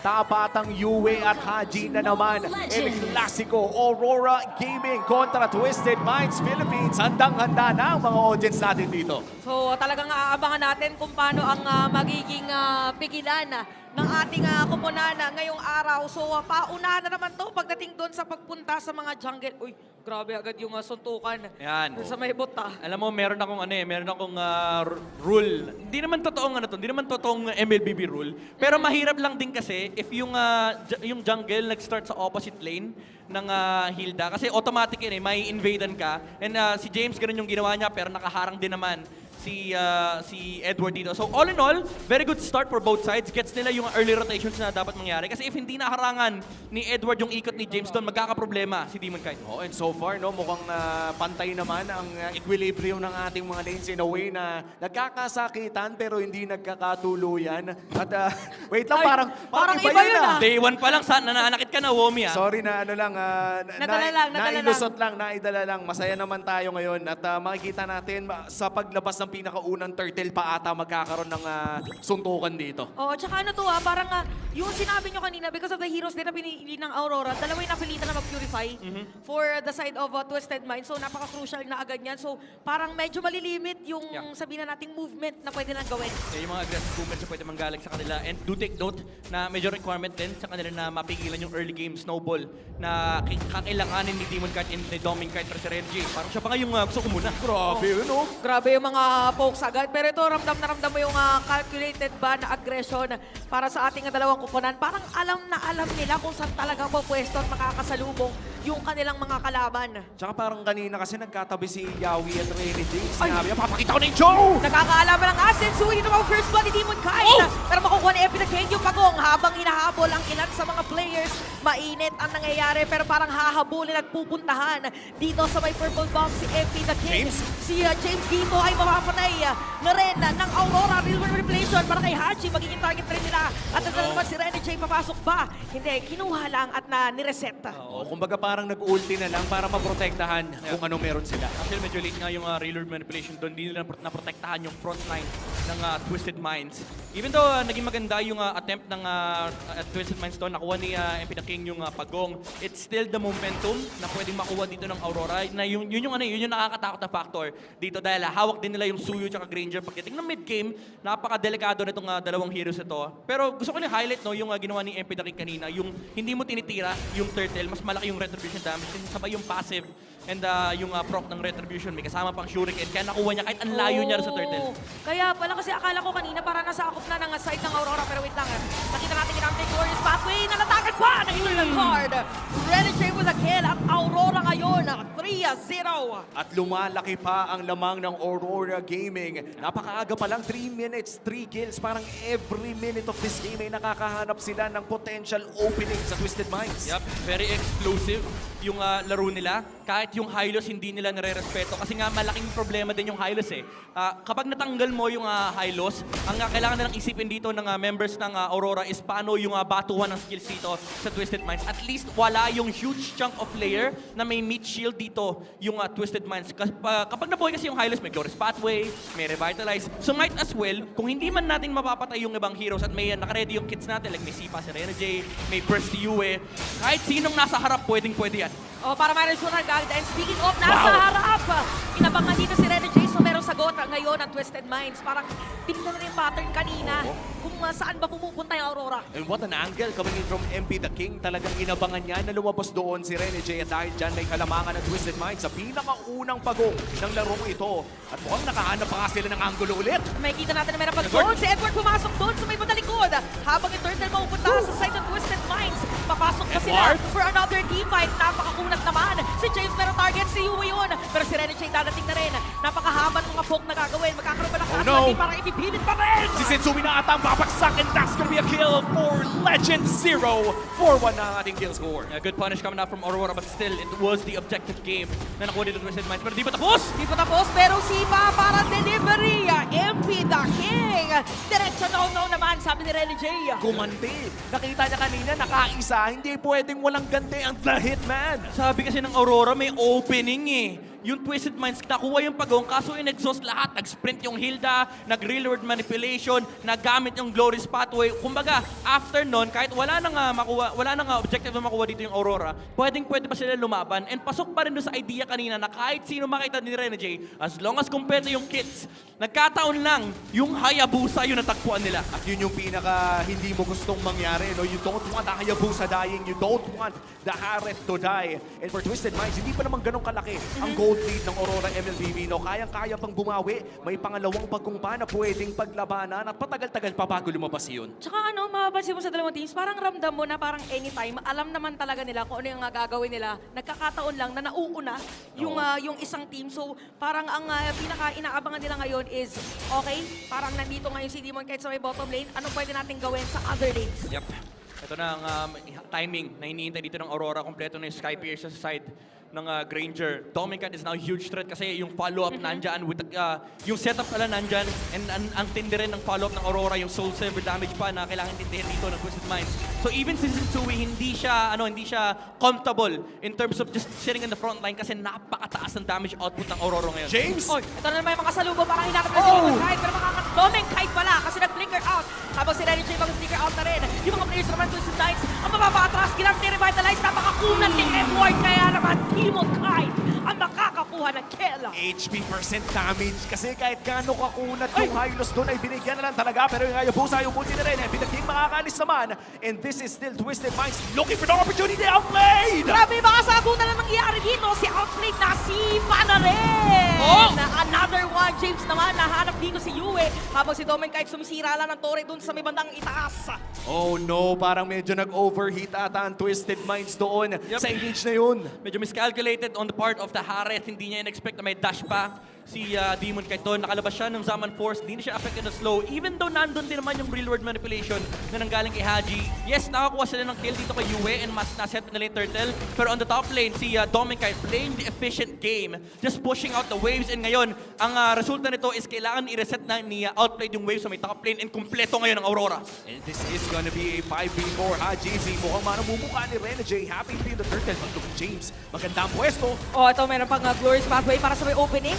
tapatang Yue at Haji na naman. El Clasico, Aurora Gaming kontra Twisted Minds Philippines. Handang-handa na ang mga audience natin dito. So talagang aabangan natin kung paano ang magiging pigilan ng ating kupunan ngayong araw. So paunahan na naman to pagdating doon sa pagpunta sa mga jungle. Uy, grabe agad yung suntukan. Yan. Doon sa may bota. Alam mo, meron akong rule. Hindi naman totoong MLBB rule. Pero mahirap lang din kasi if yung jungle nag-start sa opposite lane ng Hilda. Kasi automatic yun may invadan ka. And si James, ganun yung ginawa niya, pero nakaharang din naman si Edward dito. So all in all, very good start for both sides. Gets nila yung early rotations na dapat mangyari. Kasi if hindi naharangan ni Edward yung ikot ni James doon, magkakaproblema si Demon Kite. Oh, and so far, no, mukhang pantay naman ang equilibrium ng ating mga lanes in a way na nagkakasakitan pero hindi nagkakatuluyan. At wait lang, Ay, parang iba iba yun yun, ah. Day 1 pa lang, nananakit ka na, Womi ah. Sorry na ano lang, Nadala nailusot lang, naidala lang. Masaya naman tayo ngayon at makikita natin sa paglabas ng pinakaunang turtle pa ata magkakaroon ng suntukan dito. Oo, tsaka ano to parang yung sinabi nyo kanina, because of the heroes din na pinili ng Aurora, dalawa yung napilitan na mag-purify for the side of Twisted Mind. So napaka-crucial na agad yan. So parang medyo malilimit yung sabihin na nating movement na pwede lang gawin. Yung mga aggressive movements na pwede manggaling sa kanila. And do take note na medyo requirement din sa kanila na mapigilan yung early game snowball na kakailanganin ni Demon Kite and ni Doming Kite para si Renji. Parang siya pa nga yung gusto ko muna. Grabe yun, no? Grabe yung mga pokes agad. Pero ito, ramdam na ramdam mo yung calculated ba na aggression para sa ating dalawang kupunan. Parang alam na alam nila kung saan talaga pupwesto at makakasalubong yung kanilang mga kalaban. Tsaka parang kanina kasi nagkatabi si Yawi at Rene J. Sinabi niya, papakita ko na yung Joe! Nakakaalaman ng assets, suwi naman first blood ni Demon Kite. Pero makukuha ni Epi the King yung pagong habang hinahabol ang ilan sa mga players. Mainit ang nangyayari pero parang hahabulin at pupuntahan dito sa may purple box si Epi the King. James? Si James dito ay mapapatay na rin ng Aurora Real Revelation para kay Hachi. Magiging target rin nila. At ito naman si Rene J papasok ba? Hindi, kinuha lang at nireset. Oo, kumbaga parang nag-ulti na lang para maprotektahan kung anong meron sila. Actually, medyo late nga yung reload manipulation doon. Hindi nila naprotektahan yung front line ng Twisted Minds. Even though naging maganda yung attempt ng Twisted Minds doon, nakuha ni MP the King yung pagong. It's still the momentum na pwedeng makuha dito ng Aurora. Na yun yung nakakatakot na factor dito dahil hawak din nila yung Suyu at Granger. Pagdating ng mid-game, napaka-delikado na itong dalawang heroes ito. Pero gusto ko na-highlight yung ginawa ni MP the King kanina, yung hindi mo tinitira yung turtle, mas malaki yung retribution damage, din sabay yung passive and yung proc ng retribution. May kasama pang shuriken, kaya nakuha niya kahit ang layo niya sa turtle. Kaya pala kasi akala ko kanina para nasa akop na ng side ng Aurora. Pero wait lang, nakita natin yung Amtay Glorious pathway. Nalatagan pa! Nahiwin ng card. Ready J with a kill. Ang Aurora ngayon, 3-0. At lumalaki pa ang lamang ng Aurora Gaming. Napakaaga pa lang, 3 minutes, 3 kills. Parang every minute of this game ay nakakahanap sila ng potential opening sa Twisted Minds. Yep, very explosive yung laro nila. Kahit yung Hylos hindi nila nare-respeto kasi nga malaking problema din yung Hylos eh. Kapag natanggal mo yung Hylos, ang kailangan nilang isipin dito ng members ng Aurora is paano yung batuhan ng skills dito sa Twisted Minds. At least wala yung huge chunk of player na may meat shield dito yung Twisted Minds. Kapag nabuhay kasi yung Hylos, may Glorious Pathway, may Revitalize. So might as well, kung hindi man natin mapapatay yung ibang heroes at may nakaredy yung kits natin, like may Sipa si Rene J, may Burst si Yue, kahit sinong nasa harap, pwedeng-pwede yan. O, para mayroon siya nagagda. And speaking of, nasa harap! Inabangan dito si Rene J. So, merong sagot ngayon ng Twisted Minds. Parang pinila na yung pattern kanina kung saan ba pumupunta yung Aurora. And what an angle coming in from MP the King. Talagang inabangan niya na lumabas doon si Rene J. At dahil dyan may kalamangan ng Twisted Minds sa pinakaunang pagong ng larong ito. At mukhang nakahanap pa nga sila ng angulo ulit. May kita natin na meron pag-zone. Si Edward pumasok doon sa may patalikod. Habang yung turtle mapupunta sa side ng Twisted Minds. Papasok pa sila for another team fight. Napakakunat naman. Si James meron target, si Yue yun. Pero si Rene J dadating na rin. Napakahaba ng mga poke na gagawin. Magkakaroon ba ng casualty para ipipilit pa rin? Si Sensui na ata ang babagsak and that's gonna be a kill for Legend Zero. 4-1 na ang ating kill score. Yeah, good punish coming out from Aurora, but still, it was the objective game na nakuha dito Twisted Minds. Pero di ba tapos? Di pa tapos, pero Sipa para delivery. MP the King. Diretso no naman, sabi ni Rene J. Gumante. Nakita niya kanina, nakaisa. Hindi pwedeng walang ganti ang The Hitman. Sabi kasi ng Aurora, may opening eh. Yung Twisted Minds, nakuha yung pagong, kaso in-exhaust lahat. Nag-sprint yung Hilda, pa, nag-real world manipulation, nagamit yung Glorious Pathway. Kumbaga, after nun, kahit wala nang objective na makuha dito yung Aurora, pwede pa sila lumaban. And pasok pa rin doon sa idea kanina na kahit sino makita ni Rene J, as long as kumpleto yung kits, nagkataon lang, yung Hayabusa yung natagpuan nila. At yun yung pinaka hindi mo gustong mangyari. No? You don't want the Hayabusa dying. You don't want the Hareth to die. And for Twisted Minds, hindi pa naman ganun kalaki ang gold lead ng Aurora MLBB. No? Kayang-kaya pang bumawi. May pangalawang pagkumpa na pwedeng paglabanan at patagal-tagal pa bago lumabas yun. Tsaka mapapansin mo sa dalawang teams, parang ramdam mo na parang anytime, alam naman talaga nila kung ano yung gagawin nila. Nagkakataon lang na nauuna yung isang team. So parang ang pinaka-inaabangan nila ngayon is, okay, parang nandito ngayon si Demon kahit sa may bottom lane, ano pwede natin gawin sa other lanes? Yep. Ito na ang timing na hinihintay dito ng Aurora. Kompleto na yung Skypiercer sa side ng Granger. Dominant is now huge threat kasi yung follow-up nandyan. With, yung setup pala nandyan. And ang tindi rin ng follow-up ng Aurora, yung Soul Saver damage pa na kailangan tindihin dito ng Twisted Minds. So even si Sensui, hindi siya comfortable in terms of just sitting in the front line kasi napakataas ng damage output ng Aurora ngayon. James! Oy, ito na naman yung mga kasalubong, parang hinakap na si Demon Kite, pero makakadoming Kite pala kasi nag-flicker out. Habang si Renny J mag-flicker out na rin. Yung mga players naman Twisted Minds, ang mababa-atras, ginamit ni Revitalize, napakakunan ni Edward, kaya naman Demon Kite ang makakakuha ng kill. HP percent damage kasi kahit gaano kakunat yung Hylos doon ay binigyan na lang talaga pero yung Hayabusa yung multi na rin pinagting makakalis naman and this is still Twisted Minds looking for the opportunity outplayed! Grabe yung mga sagutan na nangyayari dito. Si Outplayed na si na rin. Na another one. James naman, nahanap dito si Yue. Habang si Domen kahit sumisira lang ng tore dun sa may bandang itaas. Oh no, parang medyo nag-overheat ata ang Twisted Minds doon sa engage na yun. Medyo miscalculated on the part of the Hareth. Hindi niya in-expect na may dash pa si Demon kahit doon. Nakalabas siya ng Zaman Force. Hindi na siya affected na slow. Even though nandun din naman yung real world manipulation na nanggaling kay Haji. Yes, nakakuha sila ng kill dito kay Yue and mas naset nila yung Turtle. Pero on the top lane, si Dominicite playing the efficient game. Just pushing out the waves. And ngayon, ang resulta nito is kailangan i-reset na ni Outplayed yung waves sa may top lane and kumpleto ngayon ng Aurora. And this is gonna be a 5v4 ha, JC. Mukhang manamumuka ni Rene J. Happy to be the Turtle. But look, James, magandang pwesto. Oh, ito meron pang Glorious Pathway para sa may opening.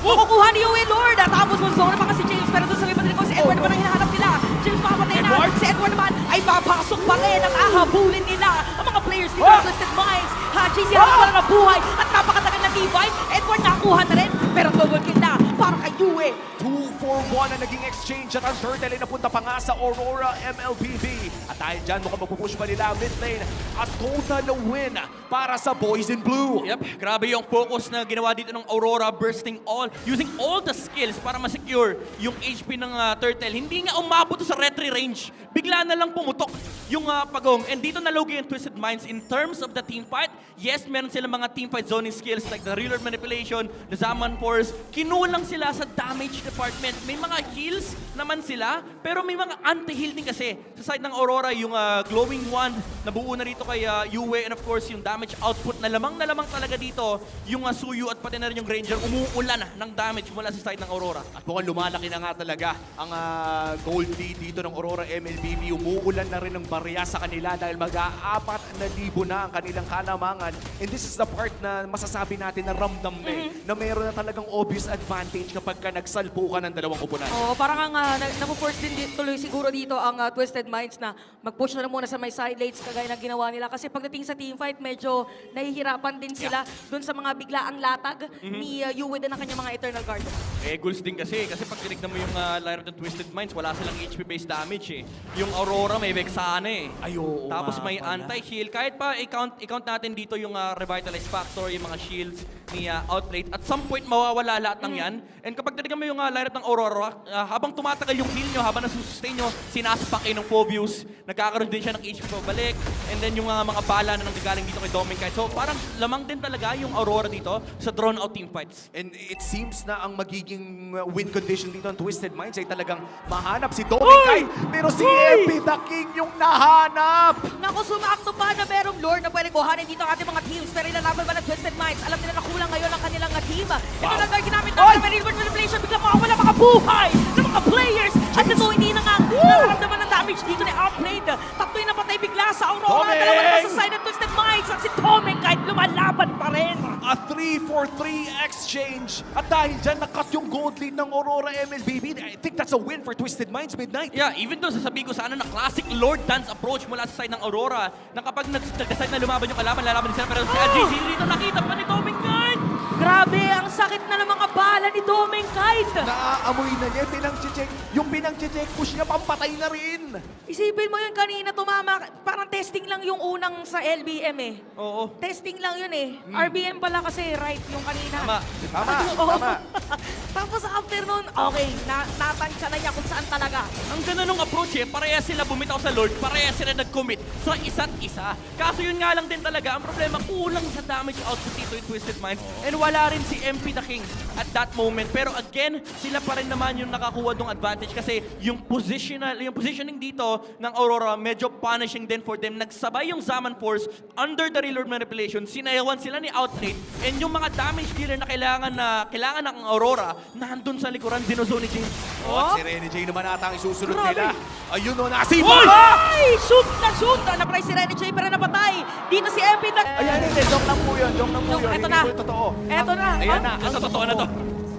Makukuha ni Yue Lord. At tapos zone pa kasi James. Pero doon sa may patalikod, si Edward naman ang hinahanap nila. James makapatay na. Edward? Si Edward naman ay papasok pa rin ang ahabulin nila. Ang mga players dito ng Twisted Minds. Haji, si Haji na nabuhay. At napakatagal na divide. Edward nakuha na rin. Pero double kill na para kay Yue. 2-4-1 na naging exchange at ang Turtle ay napunta pa nga sa Aurora MLBB. At dahil dyan, mukhang mapupush pa nila mid lane at total win para sa Boys in Blue. Yep, grabe yung focus na ginawa dito ng Aurora, using all the skills para ma-secure yung HP ng Turtle. Hindi nga umabot sa retry range. Bigla na lang pumutok yung pagong. And dito nalogi yung Twisted Minds in terms of the team fight. Yes, meron silang mga team fight zoning skills like the real manipulation, the Zaman Force. Kinulang sila sa damage department. May mga heals naman sila, pero may mga anti-heal din kasi. Sa side ng Aurora, yung glowing wand na buo na rito kay Yue, and of course yung damage output na lamang talaga dito yung Suyu at pati na rin yung Granger umuulan ng damage mula sa side ng Aurora. At mukhang lumalaki na nga talaga ang gold lead dito ng Aurora MLBB. Umuulan na rin ng barya sa kanila dahil mag-4,000 na ang kanilang kalamangan. And this is the part na masasabi natin na ramdam na meron na talagang obvious advantage kapag ka nagsalpo ka ng dalawang kupunan. Oo, parang napo-force din tuloy siguro dito ang Twisted Minds na mag-push na lang muna sa may side lanes kagaya ng ginawa nila. Kasi pagdating sa teamfight, medyo nahihirapan din sila dun sa mga biglaang latag ni Yue din ang kanyang mga Eternal Guard. Goals din kasi pag tinignan mo yung lineup ng Twisted Minds, wala silang HP-based damage eh. Yung Aurora may Vexana eh. Ay, oo Tapos nga may pala. anti-heal. Kahit pa i-count natin dito yung Revitalize Factor, yung mga shields ni Outplayed. At some point, mawawala lahat ng yan. And kapag tinignan mo yung lineup ng Aurora, habang tumatagal yung heal nyo, habang nasusustain nyo, sinaspak kayo ng Phobius. Nagkakaroon din siya ng HP pabalik. And then yung mga bala na nanggagaling dito kay Dominicite. So parang lamang din talaga yung Aurora dito sa drawn-out team fights. And it seems na ang magiging win condition dito ng Twisted Minds ay talagang mahanap si Dominicite. Pero si MP the King yung nahanap. Naku, sumakto pa na merong Lord na pwede kuhanin dito ang ating mga teams. Pero ilalaban ba ng Twisted Minds? Alam nila na kulang ngayon ang kanilang team. Ito na tayo ginamit natin ng Real World Manipulation. Biglang makawala mga buhay ng mga players. At ito, hindi na nga nararamdaman ng damage dito ni Outplayed. Tatlo yung napatay bigla sa Aurora. Tomeng! Dalawa naman sa side ng Twisted Minds. At si Tomeng kahit lumalaban pa rin. A 3-for-3 exchange. At dahil dyan, nakat yung gold lead ng Aurora MLBB. I think that's a win for Twisted Minds Midnight. Yeah, even though sasabihin ko sana na classic Lord Dance approach mula sa side ng Aurora, na kapag nag-decide na lumaban yung kalaban, lalaban din sila. Pero si AGZ rito nakita pa ni Doming Knight! Grabe, ang sakit na ng mga bala ni Doming Kite. Naaamoy na niya, yung pinang-check push niya, pampatay na rin. Isipin mo yun kanina, tumama, parang testing lang yung unang sa LBM eh. Oo. Testing lang yun eh. RBM pala kasi, right, yung kanina. Tama. Tama, Oo. tama. Tapos after nun, okay, natansya na niya kung saan talaga. Ang ganda nung approach eh, parehas sila bumitaw sa Lord, parehas sila nag-commit sa isa't isa. Kaso yun nga lang din talaga, ang problema, kulang sa damage output dito yung Twisted Minds. And wala rin si MP the King at that moment. Pero again, sila pa rin naman yung nakakuha ng advantage kasi yung positioning dito ng Aurora medyo punishing din for them. Nagsabay yung Zaman Force under the Reload Manipulation, sinayawan sila ni Outnate, and yung mga damage dealer na kailangan ng Aurora, nandun sa likuran, dinozone ni James. Oh, at si Rene J naman ata ang isusunod Grabe. nila. Ayun o, nasipa! Ay! Shoot! Na-try si Rene J pero napatay. Dito si MP. Ayan, hindi. Joke lang po yun. Joke lang po yun. Eto Hindi na. po yung totoo. Eto na. Ayan na. Sa totoo na to.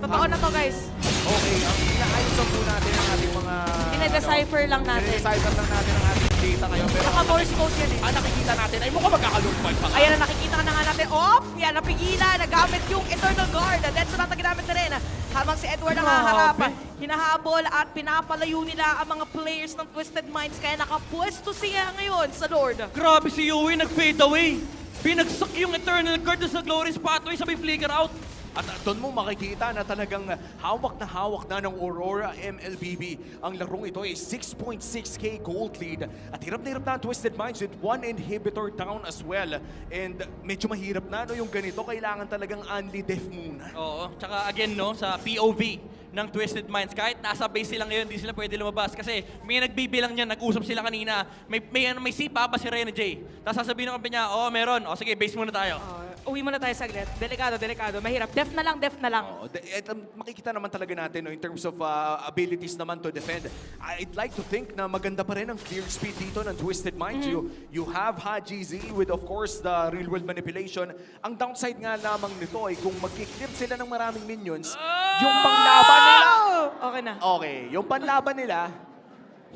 Totoo na to, guys. Okay, ang inaayos po natin ang ating mga... Dine-decipher lang natin. Dine-decipher lang natin ang ating data ngayon. Pero Saka Morse code yan eh. ang nakikita natin ay mukhang magkakalungkot pa nga. Ayan na, nakikita na nga natin. Off! Yan, napigilan. Nagamit yung Eternal Guard. That's na ginamit na rin. Habang si Edward nangaharap, hinahabol at pinapalayo nila ang mga players ng Twisted Minds. Kaya nakapwesto siya ngayon sa Lord. Grabe si Yui, nag-fade away. Binagsak yung Eternal Guard sa Glorious Pathway, sabay flicker out. At doon mo makikita na talagang hawak na ng Aurora MLBB. Ang larong ito ay 6.6k gold lead. At hirap na hirap na ang Twisted Minds with one inhibitor down as well. And medyo mahirap na no, yung ganito. Kailangan talagang only death muna. Oo, tsaka again no, sa POV ng Twisted Minds, kahit nasa base sila ngayon, hindi sila pwede lumabas kasi may nagbibilang niyan, nag-usap sila kanina, may sipa pa si Rene J. Tapos sasabihin ng kampi niya, meron, sige, base muna tayo. Uwi muna tayo saglit. Delikado. Mahirap. Def na lang. Makikita naman talaga natin no, in terms of abilities naman to defend. I'd like to think na maganda pa rin ang clear speed dito ng Twisted Minds. You have Haji Z with of course the real world manipulation. Ang downside nga lamang nito ay kung mag-clear sila ng maraming minions, yung panglaban nila. Okay na. Okay, yung panlaban nila,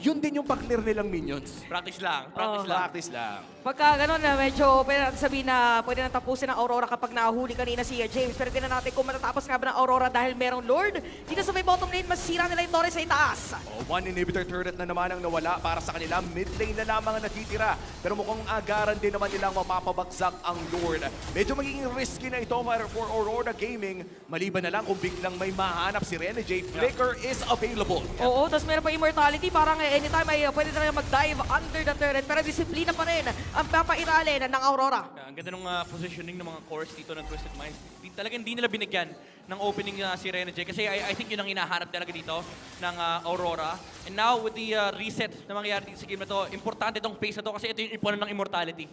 yun din yung pag-clear nilang minions. Practice lang, Practice lang. Pagka gano'n na medyo pwede natin sabihin na pwede na tapusin ng Aurora kapag nahuli kanina si James. Pero tingnan natin kung matatapos nga ba ng Aurora dahil merong Lord. Dito sa may bottom lane, masisira nila yung Torres sa itaas. One inhibitor turret na naman ang nawala para sa kanila. Mid lane na lamang ang natitira. Pero mukhang agaran din naman nilang mapapabagsak ang Lord. Medyo magiging risky na ito for Aurora Gaming. Maliban na lang kung biglang may mahanap si Rene J. Flicker is available. Oo, tapos meron pa immortality. Parang anytime ay pwede na mag-dive under the turret. Pero disiplina pa rin ang papairalin ng Aurora. Ang ganda ng positioning ng mga cores dito ng Twisted Minds. Talagang hindi nila binigyan ng opening si Rene J. Kasi I think yun ang hinahanap talaga dito ng Aurora. And now with the reset na mangyayari dito sa game na to, importante itong phase na to kasi ito yung ipunan ng immortality.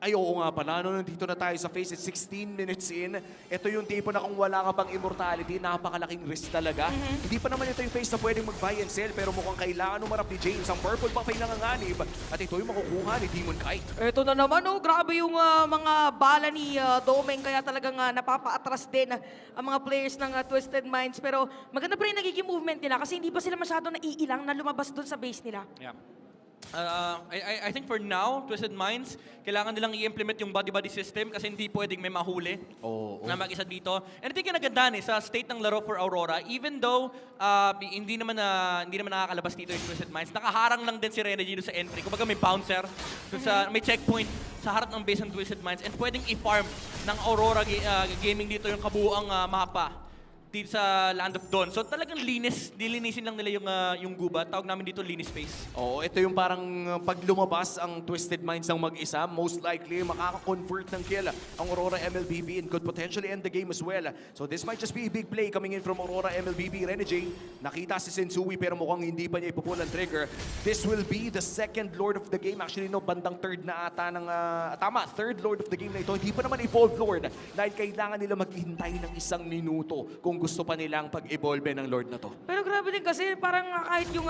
Ay, oo nga pala. Nandito na tayo sa phase. It's 16 minutes in. Ito yung tipo na kung wala ka pang immortality, napakalaking risk talaga. Hindi pa naman ito yung phase na pwedeng mag-buy and sell, pero mukhang kailangan umarap ni James. Ang purple buff ay nanganganib. At ito yung makukuha ni Demon Kite. Ito na naman, grabe yung mga bala ni Domeng. Kaya talagang napapa-atras din ang mga players ng Twisted Minds. Pero maganda pa rin nagiging movement nila kasi hindi pa sila masyado naiilang na lumabas dun sa base nila. Yeah. I think for now, Twisted Minds, kailangan nilang i-implement yung body-body system kasi hindi pwedeng may mahuli na mag-isa dito. And I think yung nagandahan sa state ng laro for Aurora, even though hindi naman nakakalabas dito yung Twisted Minds, nakaharang lang din si Rene G sa entry. Kumbaga may bouncer, may checkpoint sa harap ng base ng Twisted Minds and pwedeng i-farm ng Aurora Gaming dito yung kabuuang mapa dito sa Land of Dawn. So talagang nilinisin lang nila yung guba. Tawag namin dito linis space. Oo, ito yung parang pag lumabas ang Twisted Minds ng mag-isa, most likely makaka-convert ng kill ang Aurora MLBB and could potentially end the game as well. So this might just be a big play coming in from Aurora MLBB. Rene J, nakita si Sensui pero mukhang hindi pa niya ipupull ang trigger. This will be the second Lord of the game. Actually, no, bandang third na ata ng... third Lord of the game na ito. Hindi pa naman evolved Lord dahil kailangan nila maghintay ng 1 minuto kung gusto pa nilang pag-evolve ng Lord na to. Pero grabe din kasi parang kahit yung,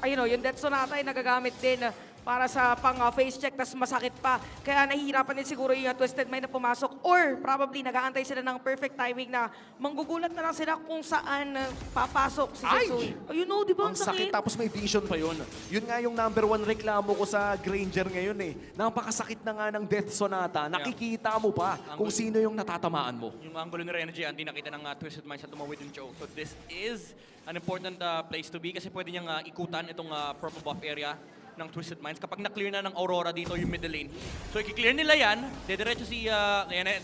yung Death Sonata ay nagagamit din para sa pang-face check, tas masakit pa. Kaya nahihirapan din siguro yung Twisted Mind na pumasok. Or probably nag-aantay sila ng perfect timing na manggugulat na lang sila kung saan papasok si Ay! Setsui. Oh, you know, di ba? Ang sakit, tapos may vision pa yun. Yun nga yung number 1 reklamo ko sa Granger ngayon eh. Napakasakit na nga ng Death Sonata. Nakikita mo pa kung sino yung natatamaan mo. Yung angulo ni Renegade, hindi nakita ng Twisted Minds at tumawid yung choke. So this is an important place to be kasi pwede niyang ikutan itong purple buff area ng Twisted Minds kapag na-clear na ng Aurora dito yung middle lane. So i-clear nila yan, dediretso si,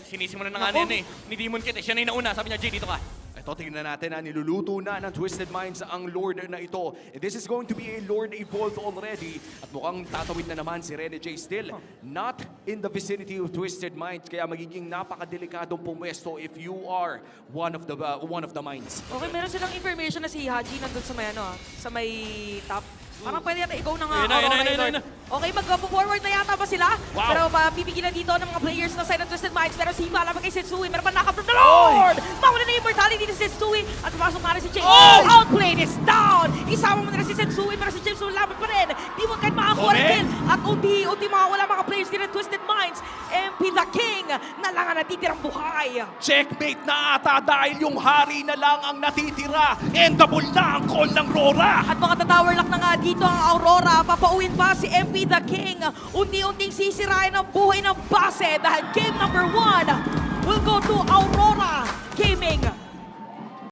sinisimulan na nga Naku. ni Demon Kid. Siya na yung nauna, sabi niya, Jay, dito ka. Ito, tingnan natin niluluto na ng Twisted Minds ang Lord na ito. And this is going to be a Lord evolved already. At mukhang tatawid na naman si Renegade still. Not in the vicinity of Twisted Minds. Kaya magiging napakadelikadong pumwesto if you are one of the minds. Okay, meron silang information na si Haji nandun sa may, sa may top. Parang pwede yata ikaw na nga. Ayun na, Aurora, ayun na, Lord. ayun na. Okay, mag-forward na yata ba sila? Wow. Pero pipigilan dito ng mga players ng side ng Twisted Minds. Pero si Iba laban kay Setsui. Meron pa knock from the Lord! Mawala na yung immortality ni Setsui. At pumasok na rin si James. Outplayed is down! Isama mo na rin si Setsui. Pero si James laban pa rin. Di mo kahit makakuha rin kill. At unti-unti mawala mga players din ng Twisted Minds. MP the King na lang ang natitirang buhay. Checkmate na ata dahil yung hari na lang ang natitira. Endable na ang call ng Rora. At mga tatower lock na nga dito ang Aurora. Papauwin pa si MP the King. Unti-unting sisirain ang buhay ng base dahil game number 1 will go to Aurora Gaming.